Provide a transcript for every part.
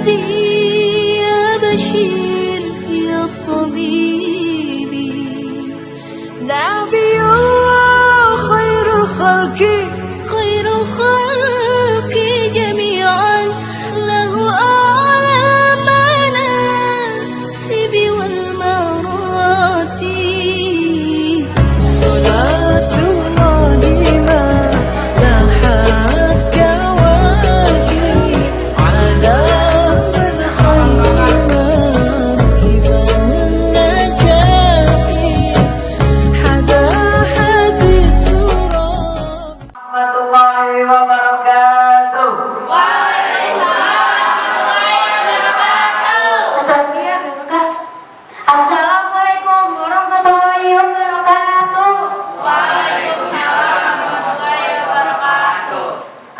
أحمدي يا بشير يا طبيبي نبي الله خير الخلق جميعا له أعلى المناسب والمراتب صلاة الله ما لاحت كواكب على من خير مركب النجاة حدا حديث warahmatullahi wabarakatuh. Assalamualaikum warahmatullahi wabarakatuh.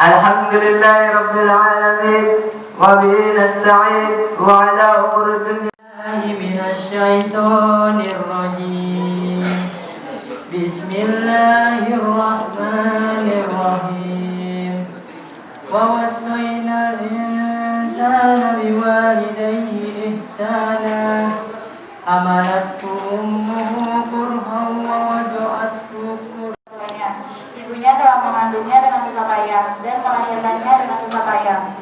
Alhamdulillahi rabbil alamin wa bihi nasta'in wa ala umuri dunya minasyaitonir rajim. Bismillahirrahmanirrahim. Wa wassayna al-insana biwalidayhi ihsana hamalathu ummuhu kurhan wa wada'athu Ibunya telah mengandungnya dengan susah payah dan melahirkannya dengan susah payah.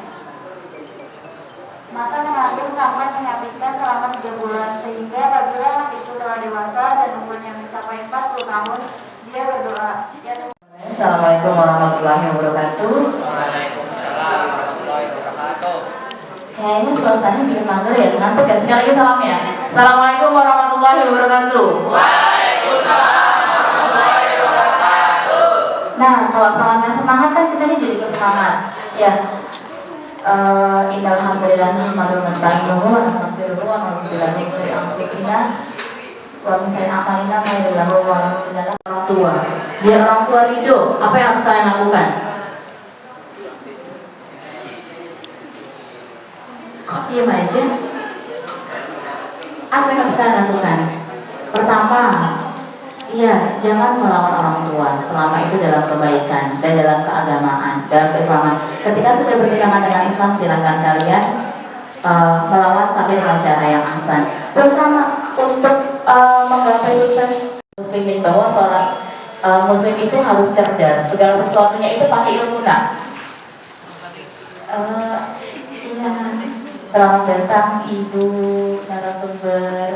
Masa mengandung sangat menyakitkan selama 3 bulan, sehingga apabila anak itu telah dewasa dan umurnya mencapai 40 tahun, dia berdoa. Assalamualaikum warahmatullahi wabarakatuh. Waalaikumsalam warahmatullahi wabarakatuh. Kayaknya suasananya bikin mager ya, ngantuk ya. Sekali lagi salam ya. Assalamualaikum warahmatullahi wabarakatuh. Waalaikumsalam warahmatullahi wabarakatuh. Nah, kalau semangatnya semangat kan kita nih jadi kesemangat. Ya. Innalhamdulillah nahmaduhu wa nasta'inuhu wa nastaghfiruhu wa na'udzu billahi min syururi anfusina wa min sayyi'ati a'malina may yahdihillahu wa man yudlil orang tua. Biar orang tua ridho, apa yang harus kalian lakukan? Kok diam aja? Apa yang harus kalian lakukan? Pertama, iya, jangan melawan orang tua selama itu dalam kebaikan dan dalam keagamaan, dalam keislaman. Ketika sudah bersama dengan Islam, silakan kalian melawan tapi dengan cara yang ahsan. Bersama untuk menggapai tujuan muslimin bahwa seorang muslim itu harus cerdas. Segala sesuatunya itu pakai ilmu. Iya. Selamat datang Ibu narasumber.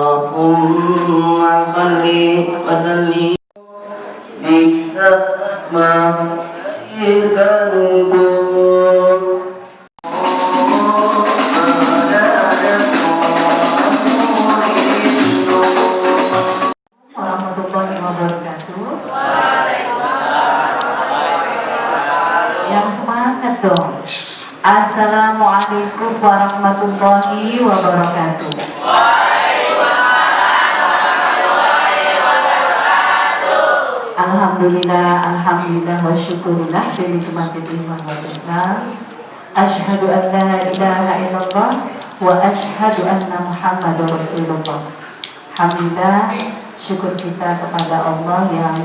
Allahumma salli wa sallim bisa melahirkanku. Warahmatullahi wabarakatuh. Yang semangat dong. Assalamualaikum warahmatullahi wabarakatuh. Alhamdulillah wa syukurillah bi nikmatil iman wal islam. Asyhadu an la ilaha illallah wa asyhadu anna Muhammadar Rasulullah. Alhamdulillah, syukur kita kepada Allah yang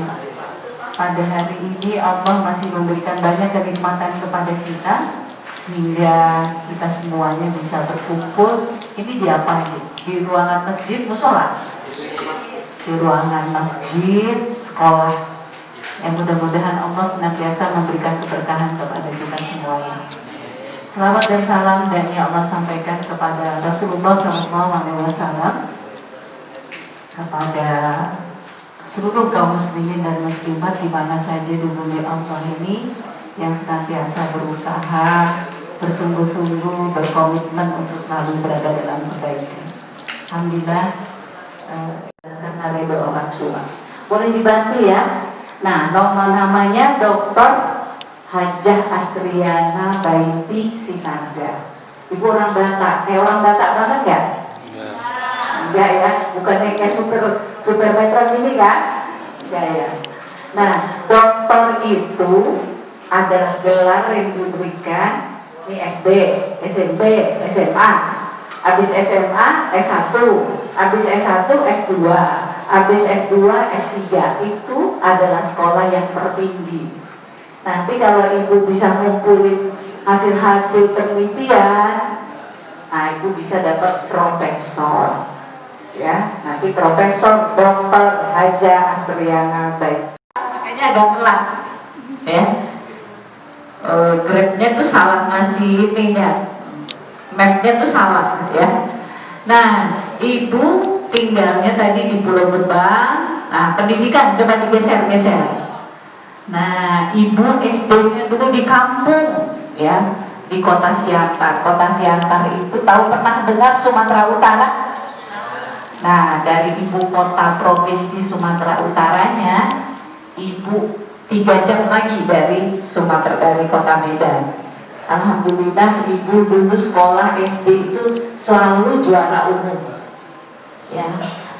pada hari ini Allah masih memberikan banyak kenikmatan kepada kita sehingga kita semuanya bisa berkumpul. Ini di apa ini? Di ruangan masjid musola, di ruangan masjid sekolah. Yang mudah-mudahan Allah senantiasa memberikan keberkahan kepada kita semuanya. Selamat dan salam dan ya Allah sampaikan kepada Rasulullah SAW, kepada seluruh kaum muslimin dan muslimat di mana saja di bumi Allah ini yang senantiasa berusaha, bersungguh-sungguh, berkomitmen untuk selalu berada dalam kebaikan. Alhamdulillah, karena ridho orang tua. Boleh dibantu ya? Nah, namanya Dr. Hajah Astriana Baiti Sinaga. Ibu orang Batak, kayak orang Batak banget ya? Enggak ya, bukannya kayak super metron ini kan? Enggak ya. Nah, dokter itu adalah gelar yang diberikan, ini SD, SMP, SMA. Habis SMA S1, habis S1 S2, habis S2 S3. Itu adalah sekolah yang tertinggi. Nanti kalau ibu bisa ngumpulin hasil-hasil penelitian, nah ibu bisa dapat profesor. Ya, nanti Profesor Dr. Haja Astriana Baik. Kayaknya agak telat, ya. Grade-nya tuh salah ngasih ininya, map-nya tuh salah, ya. Nah, ibu tinggalnya tadi di Pulau Gebang. Nah, pendidikan coba digeser-geser. Nah, ibu SD-nya dulu di kampung, ya, di Kota Siantar. Kota Siantar itu tahu pernah dengar Sumatera Utara? Nah, dari ibu kota provinsi Sumatera Utaranya, ibu 3 jam lagi dari Sumatera, dari kota Medan. Alhamdulillah ibu dulu sekolah SD itu selalu juara umum. Ya,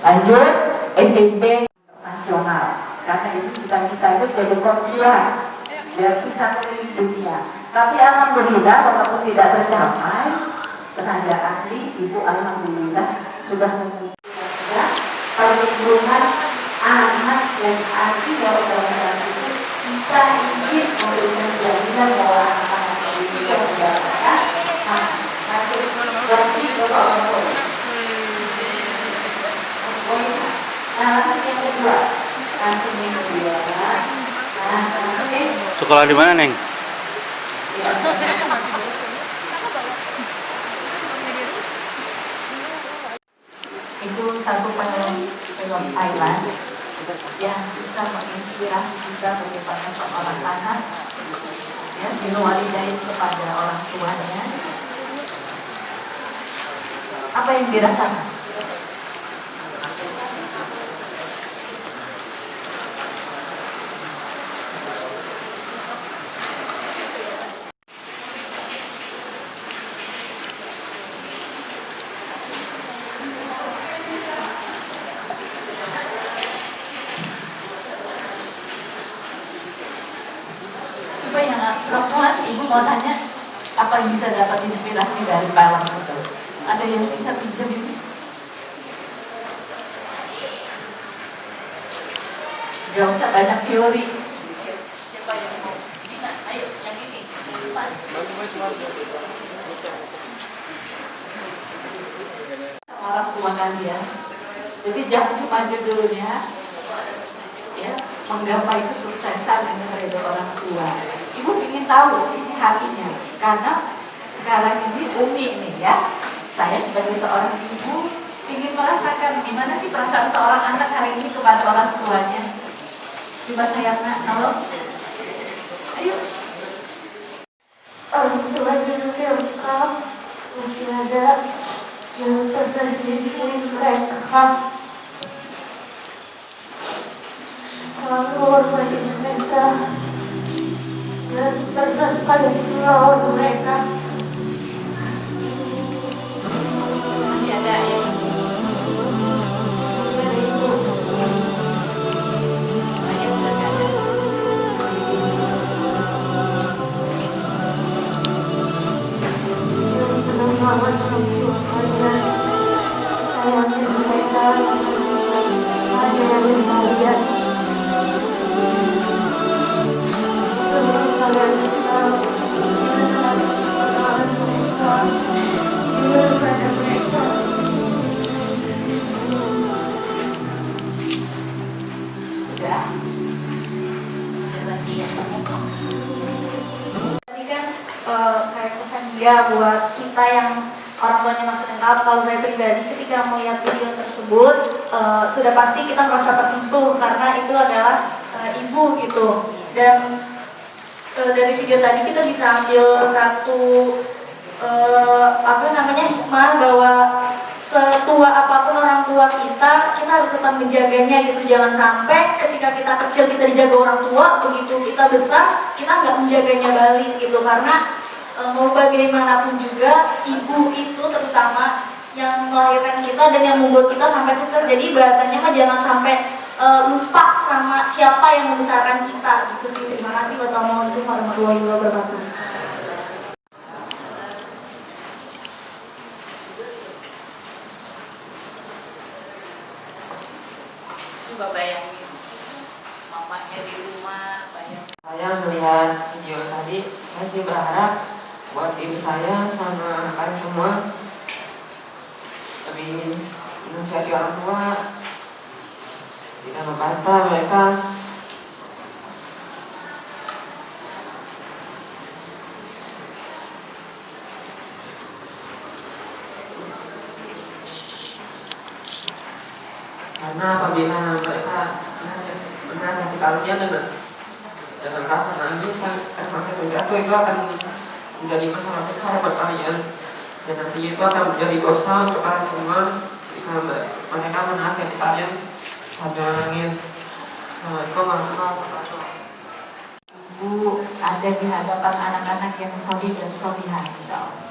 lanjut SMP nasional. Karena itu cita-cita itu jadi konsulat biar bisa keliling dunia. Tapi alhamdulillah walaupun tidak tercapai, tenaga ahli ibu alhamdulillah sudah memiliki perlindungan anak yang artinya undang-undang itu kita ingin memberikan jaminan bahwa anak-anak ini bisa mendapatkan nanti berarti kalau orang tua. Nah, langsung yang kedua, sekolah di mana, Neng? Itu satu film Thailand yang bisa menginspirasi kita bagaimana seorang anak ya diluaridain kepada orang tuanya. Apa yang dirasakan? Perempuan, ibu mau tanya apa yang bisa dapat inspirasi dari film itu? Ada yang bisa pinjam ini? Gak usah banyak teori. Siapa yang mau? Ayo, yang ini. Orang tua kalian. Jadi jangan cuma judulnya, ya, menggapai kesuksesan dengan ridho orang tua. Ibu ingin tahu isi hatinya, karena sekarang ini Umi ini ya, saya sebagai seorang ibu ingin merasakan gimana sih perasaan seorang anak hari ini kepada orang tuanya. Coba saya nolong. Ayo. Orang tuanya lengkap, masih ada yang terjadi mereka. Selalu hormati mereka dan terserah di lawan mereka. Masih ada yang Selamat orang kalian, sayangi mereka, ada yang kalian. Tadi kan kayak pesan dia buat kita yang orang tuanya masih lengkap. Kalau saya pribadi ketika melihat video tersebut sudah pasti kita merasa tersentuh karena itu adalah ibu gitu. Dan dari video tadi kita bisa ambil satu hikmah bahwa setua apapun orang tua kita harus tetap menjaganya gitu. Jangan sampai ketika kita kecil kita dijaga orang tua, begitu kita besar kita nggak menjaganya balik gitu. Karena mau bagaimanapun juga ibu itu terutama yang melahirkan kita dan yang membuat kita sampai sukses. Jadi bahasanya mah jangan sampai lupa sama siapa yang membesarkan kita gitu sih. Terima kasih. Wassalamualaikum warahmatullahi wabarakatuh. Coba bayangin mamanya di rumah, bayangin. Saya melihat video tadi, saya sih berharap buat ibu saya sama kalian semua lebih menasihati orang tua, tidak membantah mereka. Karena apabila mereka menasihati kalian dengan rasa nangis dan makin menjatuh, itu akan menjadi masalah besar buat kalian, dan nanti itu akan menjadi dosa untuk kalian semua jika mereka menasihati kalian sambil nangis. Ibu ada di hadapan anak-anak yang solih dan solihah, insya Allah.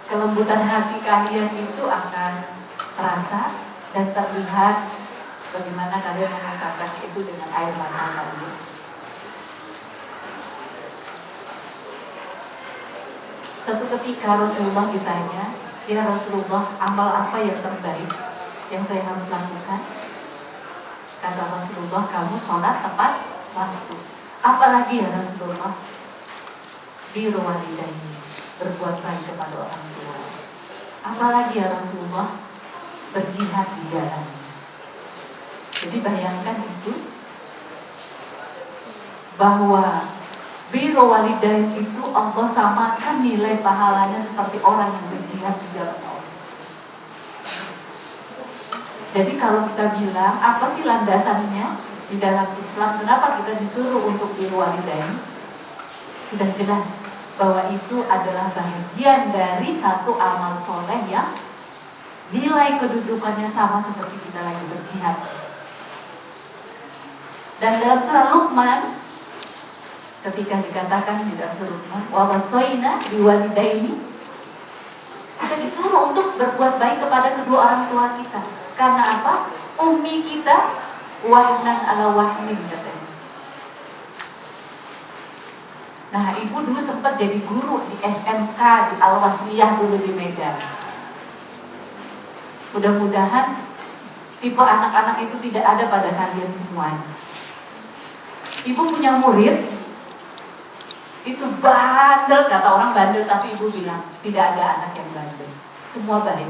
Kelembutan hati kalian itu akan terasa dan terlihat bagaimana kalian mengungkapkan itu dengan air mata kalian. Suatu ketika Rasulullah ditanya, "Ya Rasulullah, amal apa yang terbaik yang saya harus lakukan?" Kata Rasulullah, "Kamu sholat tepat waktu." Apalagi ya Rasulullah? Birru walidaini, berbuat baik kepada orang tua. Apalagi ya Rasulullah? Berjihad di jalan. Jadi bayangkan itu, bahwa birru walidain itu Allah samakan nilai pahalanya seperti orang yang berjihad di jalan Allah. Jadi kalau kita bilang apa sih landasannya di dalam Islam, kenapa kita disuruh untuk birru walidain? Sudah jelas bahwa itu adalah bagian dari satu amal soleh yang nilai kedudukannya sama seperti kita lagi berjihad. Dan dalam surah Luqman, ketika dikatakan di dalam surah Luqman, wa wasoina biwalidaini, kita disuruh untuk berbuat baik kepada kedua orang tua kita. Karena apa? Ummi kita wahnan ala wahnin, katanya. Nah, ibu dulu sempat jadi guru di SMK di Al-Wasliyah dulu di Medan. Mudah-mudahan tipe anak-anak itu tidak ada pada kalian semuanya. Ibu punya murid itu bandel, kata orang bandel, tapi ibu bilang tidak ada anak yang bandel, semua baik.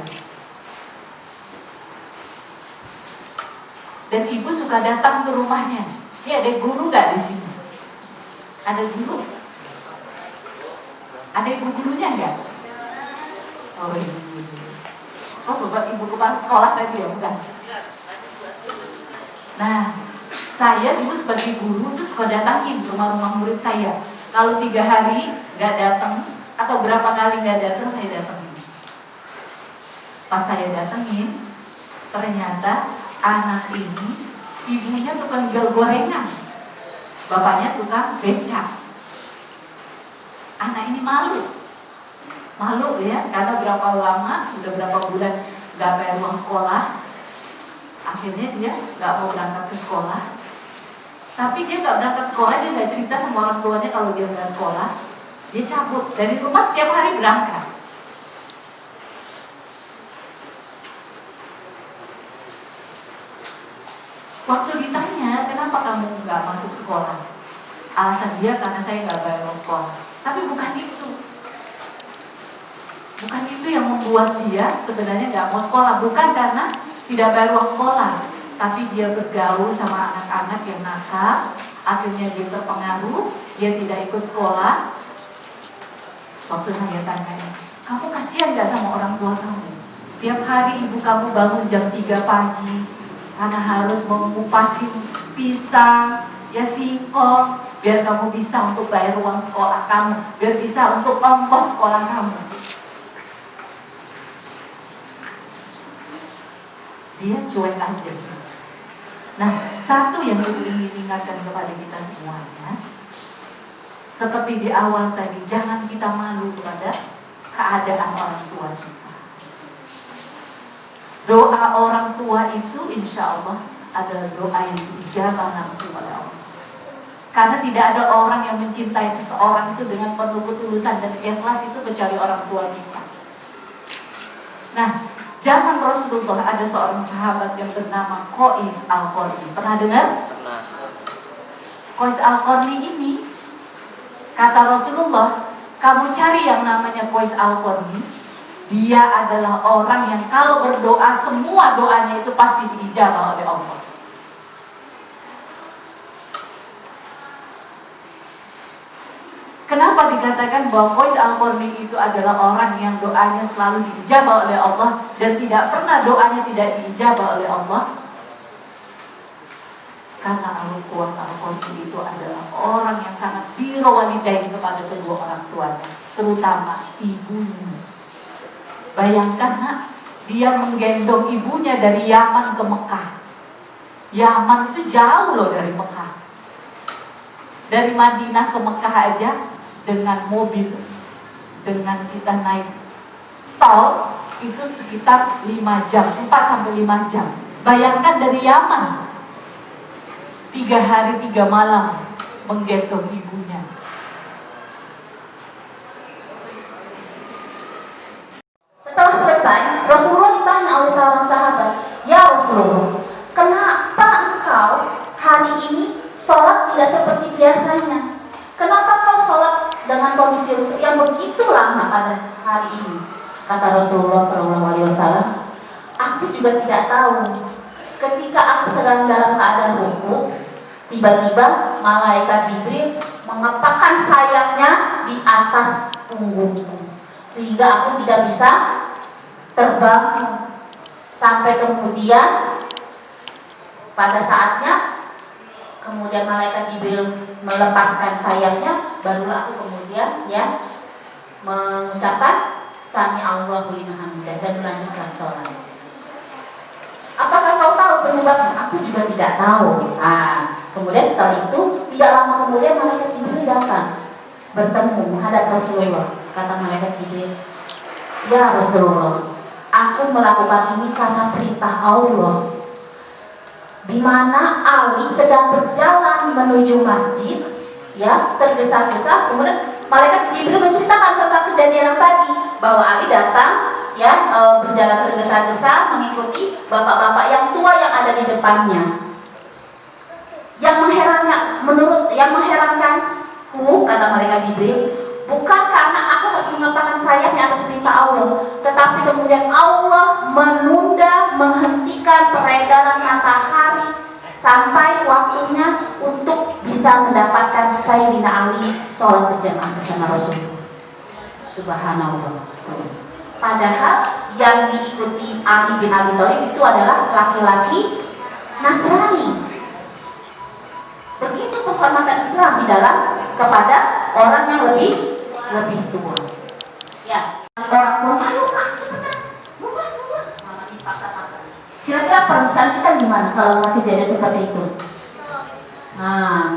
Dan ibu suka datang ke rumahnya. Ini ada guru nggak di sini? Ada guru? Ada ibu gurunya nggak? Oh ibu guru. Oh bapak ibu kepala sekolah tadi ya, bukan? Nah, saya dulu sebagai guru itu suka datangin rumah-rumah murid saya. Kalau 3 hari nggak datang atau berapa kali nggak datang, saya datangin. Pas saya datengin, ternyata anak ini ibunya tukang jual gorengan, bapaknya tukang becak. Anak ini malu ya, karena berapa lama, udah berapa bulan nggak bayar uang sekolah. Akhirnya dia nggak mau berangkat ke sekolah. Tapi dia nggak berangkat sekolah, dia nggak cerita sama orang tuanya kalau dia nggak sekolah. Dia cabut dari rumah setiap hari berangkat. Waktu ditanya, kenapa kamu nggak masuk sekolah? Alasan dia karena saya nggak bayar uang sekolah. Tapi bukan itu. Bukan itu yang membuat dia sebenarnya nggak mau sekolah. Bukan karena tidak bayar uang sekolah, tapi dia bergaul sama anak-anak yang nakal. Akhirnya dia terpengaruh, dia tidak ikut sekolah. Waktu saya tanya, kamu kasihan nggak sama orang tua kamu? Tiap hari ibu kamu bangun jam 3 pagi karena harus mengupasin pisang, ya singkong, biar kamu bisa untuk bayar uang sekolah kamu, biar bisa untuk ongkos sekolah kamu. Dia cuek aja. Nah, satu yang ibu ingin ingatkan kepada kita semuanya, seperti di awal tadi, jangan kita malu kepada keadaan orang tua kita. Doa orang tua itu insya Allah adalah doa yang dijabah langsung oleh Allah. Karena tidak ada orang yang mencintai seseorang itu dengan penuh ketulusan dan ikhlas itu kecuali orang tua kita. Nah, Zaman Rasulullah ada seorang sahabat yang bernama Qais Al-Qarni. Pernah dengar? Pernah. Qais Al-Qarni ini, kata Rasulullah, kamu cari yang namanya Qais Al-Qarni. Dia adalah orang yang kalau berdoa, semua doanya itu pasti diijabah oleh Allah. Kenapa dikatakan bahwa Qais Al-Qarni itu adalah orang yang doanya selalu diijabah oleh Allah dan tidak pernah doanya tidak diijabah oleh Allah? Karena Qais Al-Qarni itu adalah orang yang sangat birru walidain kepada kedua orang tuanya, terutama ibunya. Bayangkan nak, dia menggendong ibunya dari Yaman ke Mekah. Yaman itu jauh loh dari Mekah. Dari Madinah ke Mekah aja dengan mobil, dengan kita naik tol itu sekitar 5 jam, 4-5 jam. Bayangkan dari Yaman 3 hari 3 malam menggendong ibunya. Setelah selesai, Rasulullah ditanya oleh seorang sahabat, "Ya Rasulullah, kenapa engkau hari ini sholat tidak seperti biasanya? Kenapa kau sholat dengan kondisi rukuk yang begitu lama pada hari ini?" Kata Rasulullah SAW, "Aku juga tidak tahu. Ketika aku sedang dalam keadaan rukuk, tiba-tiba malaikat Jibril mengepakkan sayapnya di atas punggungku, sehingga aku tidak bisa terbang. Sampai kemudian pada saatnya kemudian malaikat Jibril melepaskan sayapnya, barulah aku kemudian mengucapkan sami Allahu liman hamidah dan melanjutkan sholat. Apakah kau tahu penyebabnya?" "Aku juga tidak tahu." Kemudian setelah itu tidak lama kemudian malaikat Jibril datang bertemu menghadap Rasulullah. Kata malaikat Jibril, "Ya Rasulullah, aku melakukan ini karena perintah Allah, di mana Ali sedang berjalan menuju masjid, tergesa-gesa. Kemudian malaikat Jibril menceritakan tentang kejadian yang tadi, bahwa Ali datang, berjalan tergesa-gesa mengikuti bapak-bapak yang tua yang ada di depannya. Yang mengherankanku, kata malaikat Jibril, bukan karena aku harus mengepakkan sayapnya atas perintah Allah, tetapi kemudian Allah menghentikan peredaran matahari sampai waktunya untuk bisa mendapatkan Sayyidina Ali sholat berjamaah bersama Rasulullah." Subhanallah. Padahal yang diikuti Ali bin Abi Thalib itu adalah laki-laki Nasrani. Begitu penghormatan Islam di dalam kepada orang yang lebih tua. Ya, orang tua, "Ayo Pak, cepetan, rumah, malah dipaksa-paksa." Kira-kira perasaan kita gimana kalau kejadian seperti itu?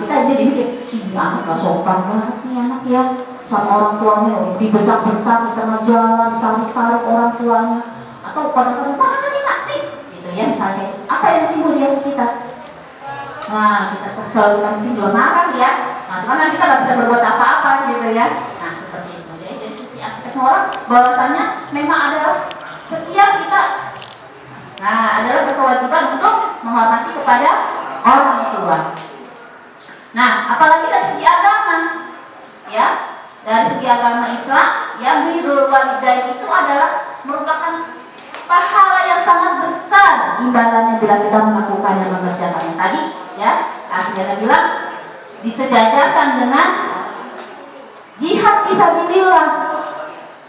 Kita jadi mikir, "Si anak gak sopan banget nih anak ya, sama orang tuanya, dibentak-bentak di tengah jalan, tarik-tarik orang tuanya, atau kadang-kadang mana nih nak nih?" Gitu ya, misalnya. Apa yang timbul di hati kita? Kita kesel, kita mungkin juga marah ya. Cuman kita nggak bisa berbuat apa-apa gitu ya. Seperti itu. Jadi dari sisi aspek moral, bahwasanya memang adalah setiap kita adalah berkewajiban untuk menghormati kepada orang tua. Apalagi dari segi agama, ya, dari segi agama Islam, birrul walidain itu adalah merupakan pahala yang sangat besar imbalannya bila kita melakukannya, mengerjakannya tadi. Sejarah bilang disejajarkan dengan jihad fisabilillah.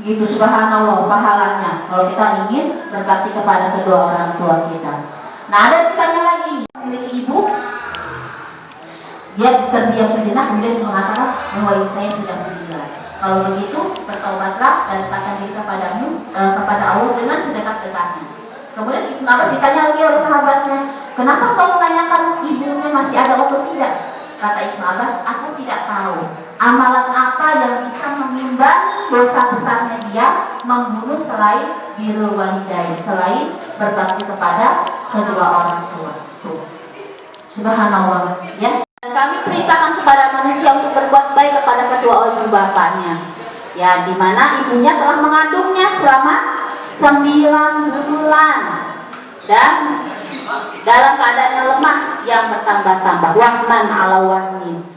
Gitu, subhanallah pahalanya kalau kita ingin berbakti kepada kedua orang tua kita. Ada misalnya lagi memiliki ibu, dia terdiam sejenak kemudian mengatakan bahwa ibu saya sudah meninggal. Kalau begitu bertaubatlah dan dekatkan diri kepadamu, kepada Allah dengan sedekat-dekatnya. Kemudian Ibnu Abbas ditanya lagi oleh sahabatnya, "Kenapa kau menanyakan ibunya masih ada atau tidak?" Kata Ibnu Abbas, "Aku tidak tahu amalan apa yang bisa mengimbangi dosa besarnya dia membunuh selain birrul walidain, selain berbakti kepada kedua orang tua." Subhanallah, ya. Kami perintahkan kepada manusia untuk berbuat baik kepada kedua ibu bapaknya, di mana ibunya telah mengandungnya selama 9 bulan dan dalam keadaannya lemah yang bertambah-tambah. Wahman ala wahnin.